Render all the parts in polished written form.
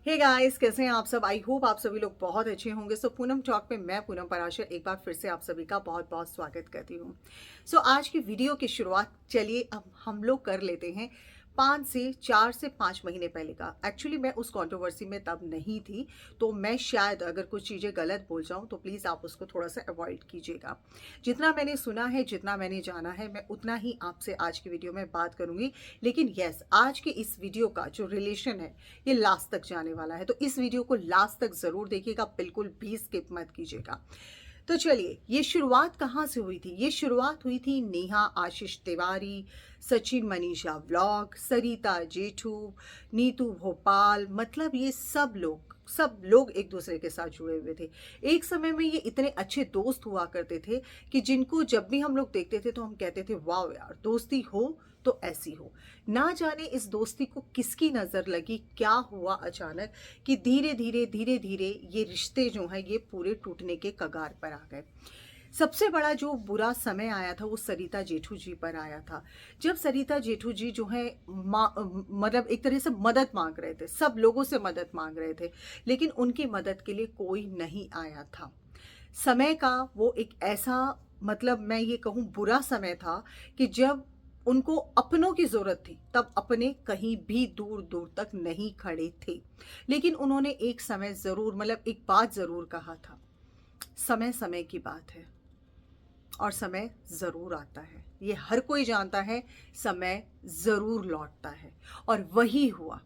Hey guys, कैसे हैं आप सब। आई होप आप सभी लोग बहुत अच्छे होंगे। सो पूनम टॉक में मैं पूनम पराशर एक बार फिर से आप सभी का बहुत बहुत स्वागत करती हूँ। सो आज की वीडियो की शुरुआत चलिए अब हम लोग कर लेते हैं 4 से 5 महीने पहले का। एक्चुअली मैं उस कंट्रोवर्सी में तब नहीं थी, तो मैं शायद अगर कुछ चीज़ें गलत बोल जाऊँ तो प्लीज़ आप उसको थोड़ा सा अवॉइड कीजिएगा। जितना मैंने सुना है, जितना मैंने जाना है, मैं उतना ही आपसे आज की वीडियो में बात करूँगी। लेकिन यस, आज के इस वीडियो का जो रिलेशन है ये लास्ट तक जाने वाला है, तो इस वीडियो को लास्ट तक ज़रूर देखिएगा, बिल्कुल भी स्किप मत कीजिएगा। तो चलिए, ये शुरुआत कहाँ से हुई थी। ये शुरुआत हुई थी नेहा आशीष तिवारी, सचिन मनीषा व्लॉग, सरिता जेठू, नीतू भोपाल, मतलब ये सब लोग एक दूसरे के साथ जुड़े हुए थे। एक समय में ये इतने अच्छे दोस्त हुआ करते थे कि जिनको जब भी हम लोग देखते थे तो हम कहते थे वाह यार, दोस्ती हो तो ऐसी हो। ना जाने इस दोस्ती को किसकी नज़र लगी, क्या हुआ अचानक कि धीरे धीरे ये रिश्ते जो हैं ये पूरे टूटने के कगार पर आ गए। सबसे बड़ा जो बुरा समय आया था वो सरिता जेठू जी पर आया था। जब सरिता जेठू जी जो है मतलब एक तरह से मदद मांग रहे थे, सब लोगों से मदद मांग रहे थे, लेकिन उनकी मदद के लिए कोई नहीं आया था। समय का वो एक ऐसा, मतलब मैं ये कहूँ बुरा समय था कि जब उनको अपनों की ज़रूरत थी तब अपने कहीं भी दूर दूर तक नहीं खड़े थे। लेकिन उन्होंने एक समय ज़रूर, मतलब एक बात ज़रूर कहा था, समय समय की बात है और समय ज़रूर आता है, ये हर कोई जानता है, समय ज़रूर लौटता है। और वही हुआ।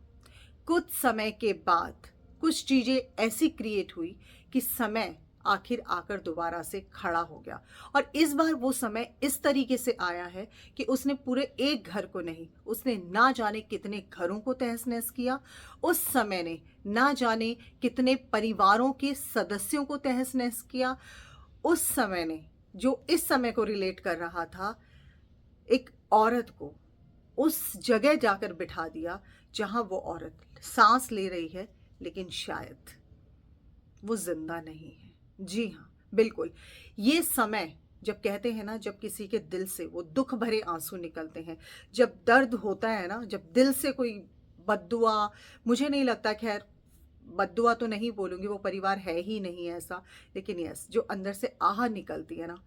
कुछ समय के बाद कुछ चीज़ें ऐसी क्रिएट हुई कि समय आखिर आकर दोबारा से खड़ा हो गया। और इस बार वो समय इस तरीके से आया है कि उसने पूरे एक घर को नहीं, उसने ना जाने कितने घरों को तहस नहस किया। उस समय ने ना जाने कितने परिवारों के सदस्यों को तहस नहस किया। उस समय ने, जो इस समय को रिलेट कर रहा था, एक औरत को उस जगह जाकर बिठा दिया जहां वो औरत सांस ले रही है, लेकिन शायद वो जिंदा नहीं है। जी हाँ, बिल्कुल। ये समय, जब कहते हैं ना, जब किसी के दिल से वो दुख भरे आंसू निकलते हैं, जब दर्द होता है ना, जब दिल से कोई बद्दुआ, मुझे नहीं लगता, खैर बद्दुआ तो नहीं बोलूँगी, वो परिवार है ही नहीं ऐसा, लेकिन यस, जो अंदर से आह निकलती है ना,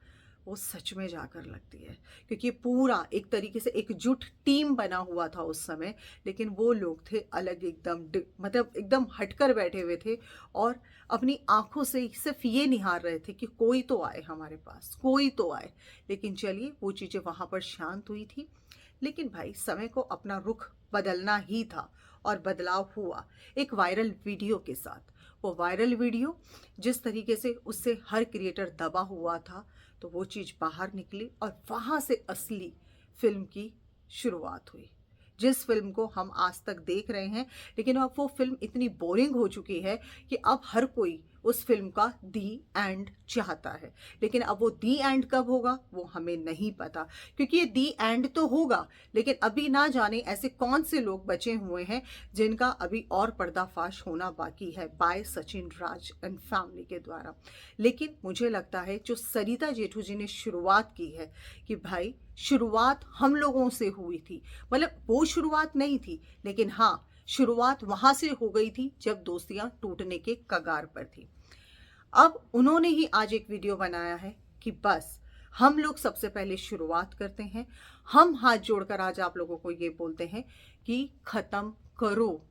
वो सच में जाकर लगती है। क्योंकि पूरा एक तरीके से एकजुट टीम बना हुआ था उस समय, लेकिन वो लोग थे अलग, एकदम मतलब एकदम हटकर बैठे हुए थे और अपनी आंखों से सिर्फ ये निहार रहे थे कि कोई तो आए हमारे पास, कोई तो आए। लेकिन चलिए, वो चीज़ें वहाँ पर शांत हुई थी। लेकिन भाई, समय को अपना रुख बदलना ही था और बदलाव हुआ एक वायरल वीडियो के साथ। वो वायरल वीडियो जिस तरीके से उससे हर क्रिएटर दबा हुआ था, तो वो चीज़ बाहर निकली और वहाँ से असली फिल्म की शुरुआत हुई। जिस फिल्म को हम आज तक देख रहे हैं, लेकिन अब वो फिल्म इतनी बोरिंग हो चुकी है कि अब हर कोई उस फिल्म का दी एंड चाहता है। लेकिन अब वो दी एंड कब होगा वो हमें नहीं पता, क्योंकि ये दी एंड तो होगा, लेकिन अभी ना जाने ऐसे कौन से लोग बचे हुए हैं जिनका अभी और पर्दाफाश होना बाकी है by Sachin Raj and family के द्वारा। लेकिन मुझे लगता है जो सरिता जेठू जी ने शुरुआत की है कि भाई, शुरुआत हम लोगों से हुई थी, मतलब वो शुरुआत नहीं थी, लेकिन हाँ, शुरुआत वहां से हो गई थी जब दोस्तियां टूटने के कगार पर थी। अब उन्होंने ही आज एक वीडियो बनाया है कि बस हम लोग सबसे पहले शुरुआत करते हैं। हम हाथ जोड़कर आज आप लोगों को ये बोलते हैं कि खत्म करो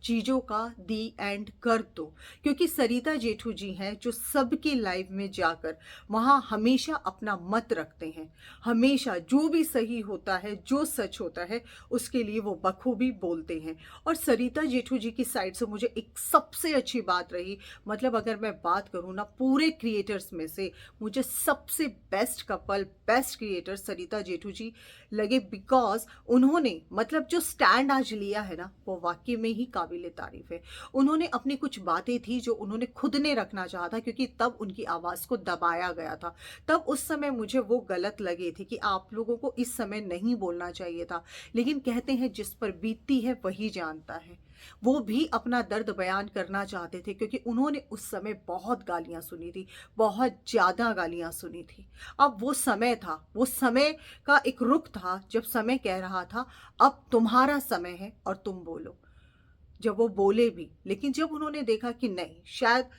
चीजों का, दी एंड कर दो। क्योंकि सरिता जेठू जी हैं जो सबकी लाइफ में जाकर वहां हमेशा अपना मत रखते हैं। हमेशा जो भी सही होता है, जो सच होता है, उसके लिए वो बखूबी बोलते हैं। और सरिता जेठू जी की साइड से मुझे एक सबसे अच्छी बात रही, मतलब अगर मैं बात करूँ ना पूरे क्रिएटर्स में से, मुझे सबसे बेस्ट कपल, बेस्ट क्रिएटर सरिता जेठू जी लगे। बिकॉज उन्होंने, मतलब जो स्टैंड आज लिया है ना, वो वाकई में ही काबिले तारीफ है। उन्होंने अपनी कुछ बातें थी जो उन्होंने खुद ने रखना चाहा था, क्योंकि तब उनकी आवाज़ को दबाया गया था। तब उस समय मुझे वो गलत लगे थे कि आप लोगों को इस समय नहीं बोलना चाहिए था। लेकिन कहते हैं जिस पर बीतती है वही जानता है। वो भी अपना दर्द बयान करना चाहते थे, क्योंकि उन्होंने उस समय बहुत गालियां सुनी थी, बहुत ज़्यादा गालियां सुनी थी। अब वो समय था, वो समय का एक रुख था जब समय कह रहा था अब तुम्हारा समय है और तुम बोलो। जब वो बोले भी, लेकिन जब उन्होंने देखा कि नहीं, शायद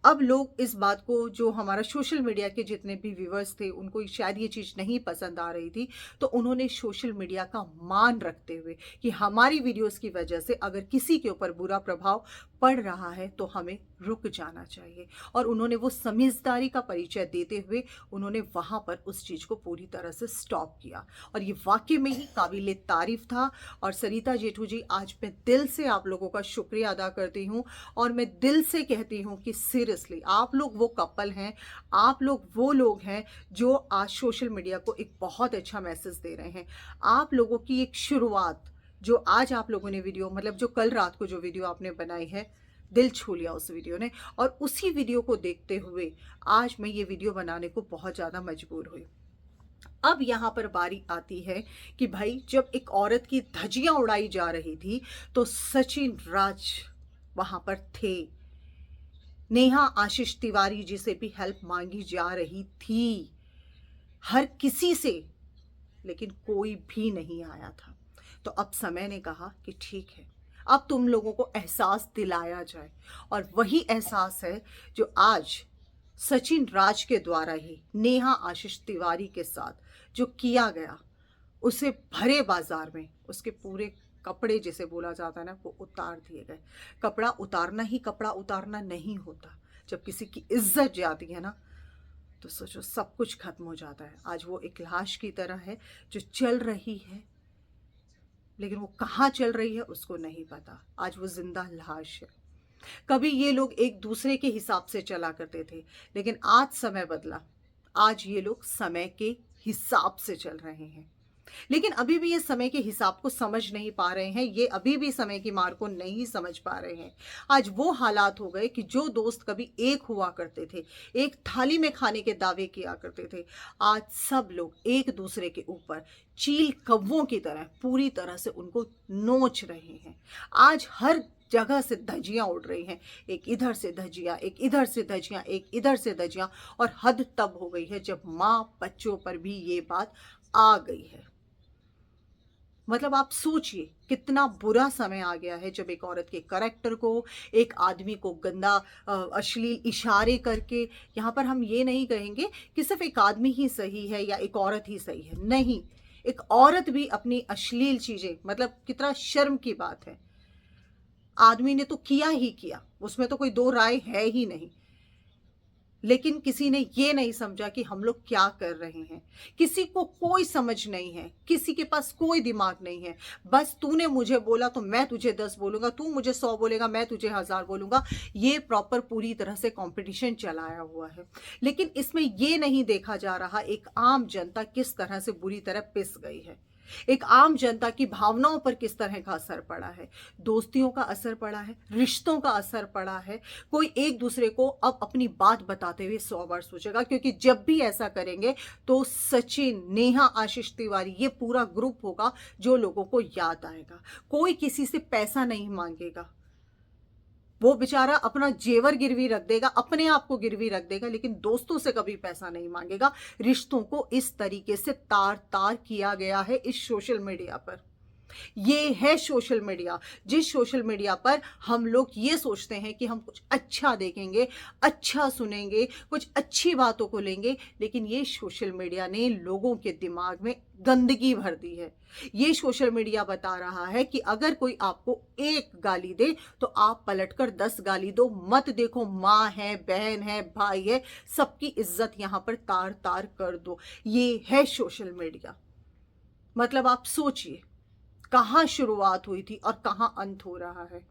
अब लोग इस बात को, जो हमारा सोशल मीडिया के जितने भी व्यूअर्स थे, उनको शायद ये चीज़ नहीं पसंद आ रही थी, तो उन्होंने सोशल मीडिया का मान रखते हुए कि हमारी वीडियोस की वजह से अगर किसी के ऊपर बुरा प्रभाव पड़ रहा है तो हमें रुक जाना चाहिए, और उन्होंने वो समझदारी का परिचय देते हुए उन्होंने वहाँ पर उस चीज़ को पूरी तरह से स्टॉप किया, और ये वाकई में ही काबिले तारीफ था। और सरिता जेठू जी, आज मैं दिल से आप लोगों का शुक्रिया अदा करती हूँ, और मैं दिल से कहती हूँ कि सीरियसली आप लोग वो कपल हैं, आप लोग वो लोग हैं जो आज सोशल मीडिया को एक बहुत अच्छा मैसेज दे रहे हैं। आप लोगों की एक शुरुआत, जो आज आप लोगों ने वीडियो, मतलब जो कल रात को जो वीडियो आपने बनाई है, दिल छू लिया उस वीडियो ने, और उसी वीडियो को देखते हुए आज मैं ये वीडियो बनाने को बहुत ज़्यादा मजबूर हुई। अब यहाँ पर बारी आती है कि भाई, जब एक औरत की धज्जियां उड़ाई जा रही थी तो सचिन राज वहां पर थे, नेहा आशीष तिवारी जी से भी हेल्प मांगी जा रही थी, हर किसी से, लेकिन कोई भी नहीं आया था। तो अब समय ने कहा कि ठीक है, अब तुम लोगों को एहसास दिलाया जाए, और वही एहसास है जो आज सचिन राज के द्वारा ही नेहा आशीष तिवारी के साथ जो किया गया, उसे भरे बाजार में उसके पूरे कपड़े, जिसे बोला जाता है ना, वो उतार दिए गए। कपड़ा उतारना ही कपड़ा उतारना नहीं होता। जब किसी की इज्जत जाती है ना, तो सोचो सब कुछ खत्म हो जाता है। आज वो एक लाश की तरह है जो चल रही है, लेकिन वो कहाँ चल रही है उसको नहीं पता। आज वो जिंदा लाश है। कभी ये लोग एक दूसरे के हिसाब से चला करते थे, लेकिन आज समय बदला। आज ये लोग समय के हिसाब से चल रहे हैं, लेकिन अभी भी ये समय के हिसाब को समझ नहीं पा रहे हैं। ये अभी भी समय की मार को नहीं समझ पा रहे हैं। आज वो हालात हो गए कि जो दोस्त कभी एक हुआ करते थे, एक थाली में खाने के दावे किया करते थे, आज सब लोग एक दूसरे के ऊपर चील कौवों की तरह पूरी तरह से उनको नोच रहे हैं। आज हर जगह से धज्जियां उड़ रही हैं, एक इधर से धज्जियां, एक इधर से धज्जियां, एक इधर से धज्जियां, और हद तब हो गई है जब माँ बच्चों पर भी ये बात आ गई है। मतलब आप सोचिए कितना बुरा समय आ गया है, जब एक औरत के करैक्टर को, एक आदमी को गंदा अश्लील इशारे करके, यहाँ पर हम ये नहीं कहेंगे कि सिर्फ एक आदमी ही सही है या एक औरत ही सही है, नहीं, एक औरत भी अपनी अश्लील चीजें, मतलब कितना शर्म की बात है। आदमी ने तो किया ही किया, उसमें तो कोई दो राय है ही नहीं, लेकिन किसी ने ये नहीं समझा कि हम लोग क्या कर रहे हैं। किसी को कोई समझ नहीं है, किसी के पास कोई दिमाग नहीं है। बस तूने मुझे बोला तो मैं तुझे 10 बोलूंगा, तू मुझे 100 बोलेगा, मैं तुझे 1000 बोलूंगा। ये प्रॉपर पूरी तरह से कंपटीशन चलाया हुआ है, लेकिन इसमें ये नहीं देखा जा रहा एक आम जनता किस तरह से बुरी तरह पिस गई है। एक आम जनता की भावनाओं पर किस तरह का असर पड़ा है, दोस्तियों का असर पड़ा है, रिश्तों का असर पड़ा है। कोई एक दूसरे को अब अपनी बात बताते हुए 100 बार सोचेगा, क्योंकि जब भी ऐसा करेंगे तो सचिन, नेहा आशीष तिवारी, ये पूरा ग्रुप होगा जो लोगों को याद आएगा। कोई किसी से पैसा नहीं मांगेगा, वो बेचारा अपना जेवर गिरवी रख देगा, अपने आप को गिरवी रख देगा, लेकिन दोस्तों से कभी पैसा नहीं मांगेगा। रिश्तों को इस तरीके से तार तार किया गया है इस सोशल मीडिया पर। ये है सोशल मीडिया, जिस सोशल मीडिया पर हम लोग ये सोचते हैं कि हम कुछ अच्छा देखेंगे, अच्छा सुनेंगे, कुछ अच्छी बातों को लेंगे, लेकिन ये सोशल मीडिया ने लोगों के दिमाग में गंदगी भर दी है। ये सोशल मीडिया बता रहा है कि अगर कोई आपको एक गाली दे तो आप पलटकर 10 गाली दो, मत देखो माँ है, बहन है, भाई है, सबकी इज्जत यहां पर तार तार कर दो। ये है सोशल मीडिया। मतलब आप सोचिए कहाँ शुरुआत हुई थी और कहाँ अंत हो रहा है।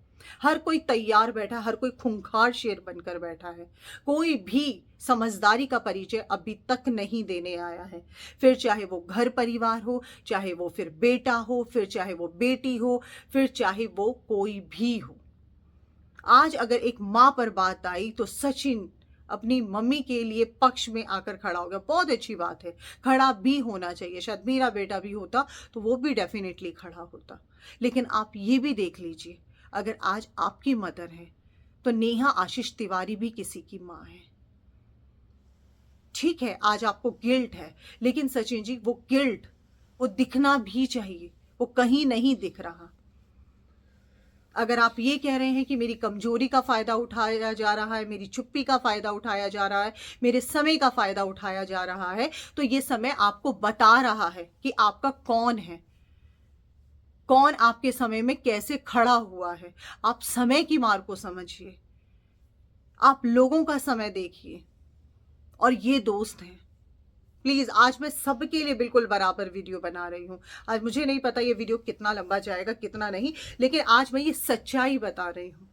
हर कोई तैयार बैठा, हर कोई खूंखार शेर बनकर बैठा है। कोई भी समझदारी का परिचय अभी तक नहीं देने आया है। फिर चाहे वो घर परिवार हो, चाहे वो फिर बेटा हो, फिर चाहे वो बेटी हो, फिर चाहे वो कोई भी हो। आज अगर एक माँ पर बात आई तो सचिन अपनी मम्मी के लिए पक्ष में आकर खड़ा हो गया। बहुत अच्छी बात है, खड़ा भी होना चाहिए। शायद मेरा बेटा भी होता तो वो भी डेफिनेटली खड़ा होता। लेकिन आप ये भी देख लीजिए, अगर आज आपकी मदर है तो नेहा आशीष तिवारी भी किसी की माँ है। ठीक है, आज आपको गिल्ट है, लेकिन सचिन जी वो गिल्ट, वो दिखना भी चाहिए, वो कहीं नहीं दिख रहा। अगर आप ये कह रहे हैं कि मेरी कमजोरी का फ़ायदा उठाया जा रहा है, मेरी चुप्पी का फ़ायदा उठाया जा रहा है, मेरे समय का फ़ायदा उठाया जा रहा है, तो ये समय आपको बता रहा है कि आपका कौन है, कौन आपके समय में कैसे खड़ा हुआ है। आप समय की मार को समझिए, आप लोगों का समय देखिए। और ये दोस्त हैं। प्लीज़, आज मैं सबके लिए बिल्कुल बराबर वीडियो बना रही हूँ। आज मुझे नहीं पता ये वीडियो कितना लंबा जाएगा, कितना नहीं, लेकिन आज मैं ये सच्चाई बता रही हूँ।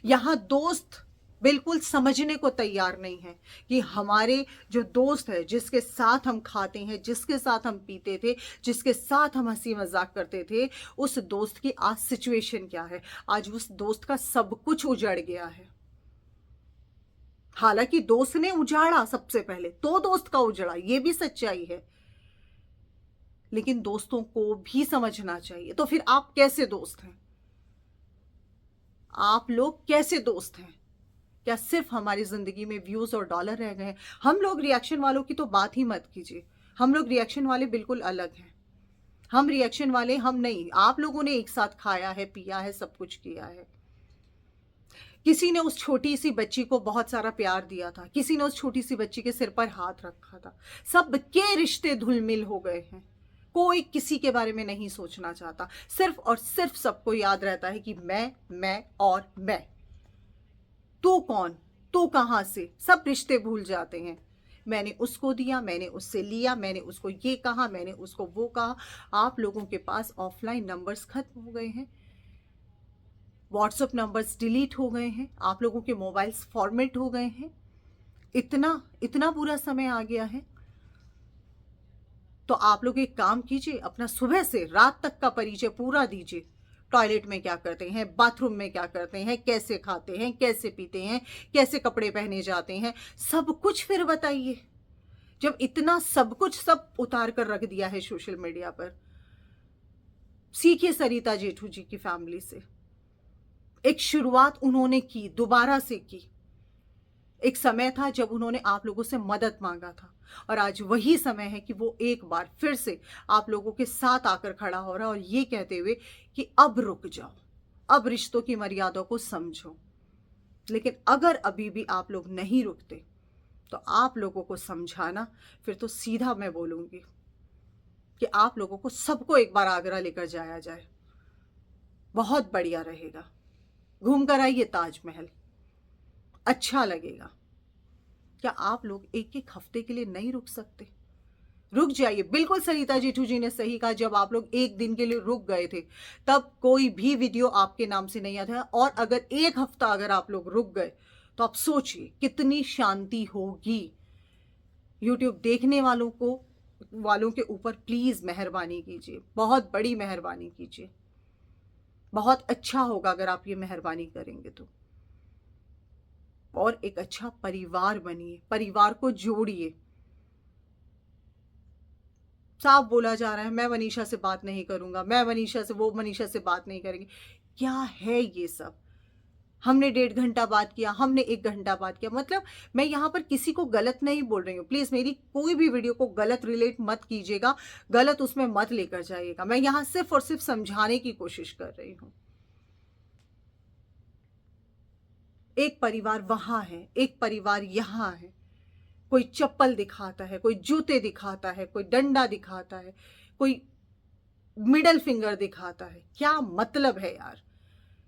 यहाँ दोस्त बिल्कुल समझने को तैयार नहीं है कि हमारे जो दोस्त है, जिसके साथ हम खाते हैं, जिसके साथ हम पीते थे, जिसके साथ हम हंसी मजाक करते थे, उस दोस्त की आज सिचुएशन क्या है। आज उस दोस्त का सब कुछ उजड़ गया है। हालांकि दोस्त ने उजाड़ा सबसे पहले, तो दोस्त का उजड़ा, ये भी सच्चाई है। लेकिन दोस्तों को भी समझना चाहिए। तो फिर आप कैसे दोस्त हैं? आप लोग कैसे दोस्त हैं? क्या सिर्फ हमारी जिंदगी में व्यूज और डॉलर रह गए हैं? हम लोग रिएक्शन वालों की तो बात ही मत कीजिए। हम लोग रिएक्शन वाले बिल्कुल अलग हैं। हम रिएक्शन वाले हम नहीं। आप लोगों ने एक साथ खाया है, पिया है, सब कुछ किया है। किसी ने उस छोटी सी बच्ची को बहुत सारा प्यार दिया था, किसी ने उस छोटी सी बच्ची के सिर पर हाथ रखा था। सबके रिश्ते धुलमिल हो गए हैं। कोई किसी के बारे में नहीं सोचना चाहता। सिर्फ और सिर्फ सबको याद रहता है कि मैं और मैं। तू कौन, तू कहां से, सब रिश्ते भूल जाते हैं। मैंने उसको दिया, मैंने उससे लिया, मैंने उसको ये कहा, मैंने उसको वो कहा। आप लोगों के पास ऑफलाइन नंबर्स खत्म हो गए हैं, व्हाट्सएप नंबर्स डिलीट हो गए हैं, आप लोगों के मोबाइल्स फॉर्मेट हो गए हैं। इतना इतना बुरा समय आ गया है। तो आप लोग एक काम कीजिए, अपना सुबह से रात तक का परिचय पूरा दीजिए। टॉयलेट में क्या करते हैं, बाथरूम में क्या करते हैं, कैसे खाते हैं, कैसे पीते हैं, कैसे कपड़े पहने जाते हैं, सब कुछ फिर बताइए। जब इतना सब कुछ सब उतार कर रख दिया है सोशल मीडिया पर, सीखिए सरिता जेठू जी की फैमिली से। एक शुरुआत उन्होंने की, दोबारा से की। एक समय था जब उन्होंने आप लोगों से मदद मांगा था, और आज वही समय है कि वो एक बार फिर से आप लोगों के साथ आकर खड़ा हो रहा है, और ये कहते हुए कि अब रुक जाओ, अब रिश्तों की मर्यादा को समझो। लेकिन अगर अभी भी आप लोग नहीं रुकते तो आप लोगों को समझाना, फिर तो सीधा मैं बोलूंगी कि आप लोगों को सबको एक बार आगरा लेकर जाया जाए, बहुत बढ़िया रहेगा। घूम कर आइए ताजमहल, अच्छा लगेगा। क्या आप लोग एक एक हफ्ते के लिए नहीं रुक सकते? रुक जाइए। बिल्कुल सरिता जेठू जी ने सही कहा, जब आप लोग एक दिन के लिए रुक गए थे तब कोई भी वीडियो आपके नाम से नहीं आता। और अगर एक हफ्ता अगर आप लोग रुक गए तो आप सोचिए कितनी शांति होगी। यूट्यूब देखने वालों के ऊपर प्लीज मेहरबानी कीजिए, बहुत बड़ी मेहरबानी कीजिए। बहुत अच्छा होगा अगर आप ये मेहरबानी करेंगे तो। और एक अच्छा परिवार बनिए, परिवार को जोड़िए। साफ बोला जा रहा है मैं मनीषा से बात नहीं करूंगा, मैं मनीषा से, वो मनीषा से बात नहीं करेंगे। क्या है ये सब? हमने 1.5 घंटा बात किया, हमने 1 घंटा बात किया। मतलब मैं यहाँ पर किसी को गलत नहीं बोल रही हूँ। प्लीज मेरी कोई भी वीडियो को गलत रिलेट मत कीजिएगा, गलत उसमें मत लेकर जाइएगा। मैं यहाँ सिर्फ और सिर्फ समझाने की कोशिश कर रही हूँ। एक परिवार वहां है, एक परिवार यहाँ है। कोई चप्पल दिखाता है, कोई जूते दिखाता है, कोई डंडा दिखाता है, कोई मिडल फिंगर दिखाता है। क्या मतलब है यार?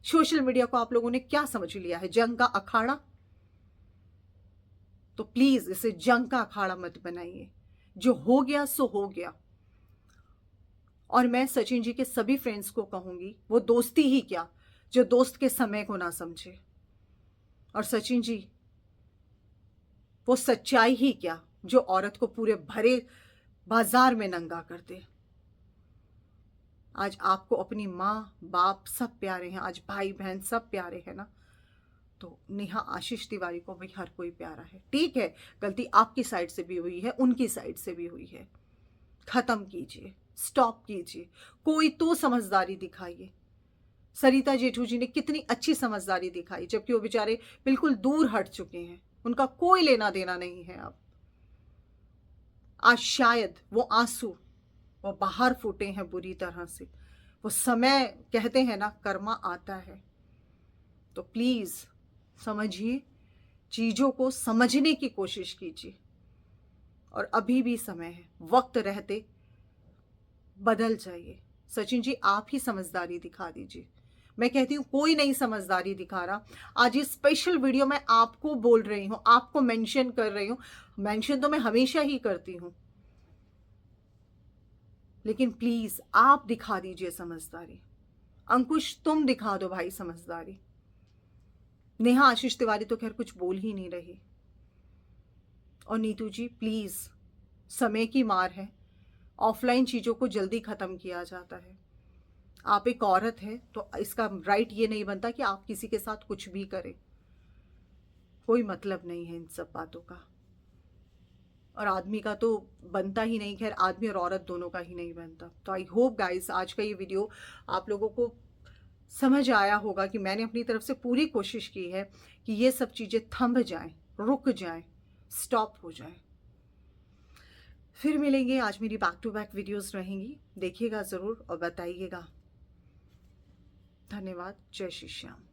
सोशल मीडिया को आप लोगों ने क्या समझ लिया है? जंग का अखाड़ा? तो प्लीज इसे जंग का अखाड़ा मत बनाइए। जो हो गया सो हो गया। और मैं सचिन जी के सभी फ्रेंड्स को कहूंगी, वो दोस्ती ही क्या जो दोस्त के समय को ना समझे। और सचिन जी, वो सच्चाई ही क्या जो औरत को पूरे भरे बाजार में नंगा कर दे। आज आपको अपनी माँ बाप सब प्यारे हैं, आज भाई बहन सब प्यारे हैं ना। तो नेहा आशीष तिवारी को भी हर कोई प्यारा है। ठीक है, गलती आपकी साइड से भी हुई है, उनकी साइड से भी हुई है। खत्म कीजिए, स्टॉप कीजिए। कोई तो समझदारी दिखाइए। सरिता जेठू जी ने कितनी अच्छी समझदारी दिखाई, जबकि वो बेचारे बिल्कुल दूर हट चुके हैं, उनका कोई लेना देना नहीं है अब। आज शायद वो आंसू वो बाहर फूटे हैं बुरी तरह से। वो समय कहते हैं ना, कर्मा आता है। तो प्लीज़ समझिए, चीज़ों को समझने की कोशिश कीजिए। और अभी भी समय है, वक्त रहते बदल जाइए। सचिन जी, आप ही समझदारी दिखा दीजिए। मैं कहती हूँ कोई नहीं समझदारी दिखा रहा। आज इस स्पेशल वीडियो में आपको बोल रही हूँ, आपको मेंशन कर रही हूँ। मेंशन तो मैं हमेशा ही करती हूँ, लेकिन प्लीज आप दिखा दीजिए समझदारी। अंकुश, तुम दिखा दो भाई समझदारी। नेहा आशीष तिवारी तो खैर कुछ बोल ही नहीं रही। और नीतू जी प्लीज, समय की मार है, ऑफलाइन चीजों को जल्दी खत्म किया जाता है। आप एक औरत है तो इसका राइट ये नहीं बनता कि आप किसी के साथ कुछ भी करें। कोई मतलब नहीं है इन सब बातों का। और आदमी का तो बनता ही नहीं, खैर आदमी और औरत दोनों का ही नहीं बनता। तो आई होप गाइस आज का ये वीडियो आप लोगों को समझ आया होगा कि मैंने अपनी तरफ से पूरी कोशिश की है कि ये सब चीज़ें थम जाएं, रुक जाएं, स्टॉप हो जाएं। फिर मिलेंगे, आज मेरी बैक टू बैक वीडियोस रहेंगी, देखिएगा ज़रूर और बताइएगा। धन्यवाद। जय श्री श्याम।